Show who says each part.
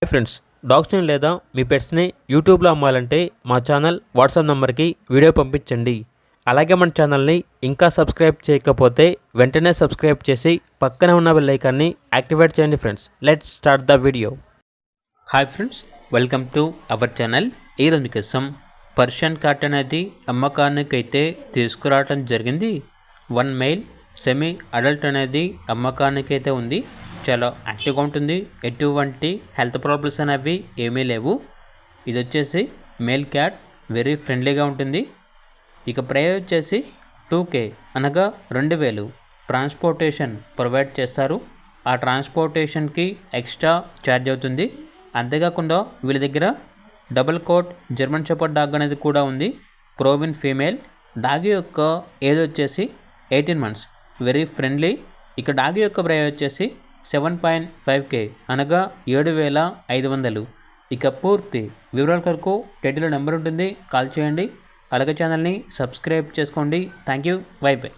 Speaker 1: Hi friends, డాగ్స్ని లేదా మీ పెట్స్ని యూట్యూబ్లో అమ్మాలంటే మా ఛానల్ వాట్సాప్ నెంబర్కి వీడియో పంపించండి. అలాగే మన ఛానల్ని ఇంకా సబ్స్క్రైబ్ చేయకపోతే వెంటనే సబ్స్క్రైబ్ చేసి పక్కనే ఉన్న బెల్ ఐకాన్ని యాక్టివేట్ చేయండి. Friends, let's start the video. Hi friends, welcome to our channel. ఈరోజు మీకోసం పర్షియన్ క్యాట్ అనేది అమ్మకానికి అయితే తీసుకురావడం జరిగింది. 1 మేల్ సెమీ అడల్ట్ అనేది అమ్మకానికి అయితే ఉంది. చాలా యాక్టివ్గా ఉంటుంది. ఎటువంటి హెల్త్ ప్రాబ్లమ్స్ అనేవి ఏమీ లేవు. ఇది వచ్చేసి మేల్ క్యాట్, వెరీ ఫ్రెండ్లీగా ఉంటుంది. ఇక ప్రైస్ వచ్చేసి 2K అనగా 2000 ట్రాన్స్పోర్టేషన్ ప్రొవైడ్ చేస్తారు. ఆ ట్రాన్స్పోర్టేషన్కి ఎక్స్ట్రా ఛార్జ్ అవుతుంది. అంతేకాకుండా వీళ్ళ దగ్గర double coat German shepherd dog అనేది కూడా ఉంది. ప్రోవిన్ ఫీమేల్ డాగ్ యొక్క ఏజ్ వచ్చేసి 18 months, వెరీ ఫ్రెండ్లీ. ఇక డాగ్ యొక్క ప్రైస్ వచ్చేసి 7.5K అనగా 7500. ఇక పూర్తి వివరాల కొరకు టైటిల్లో నెంబర్ ఉంటుంది, కాల్ చేయండి. అలాగే ఛానల్ని సబ్స్క్రైబ్ చేసుకోండి. Thank you. By by.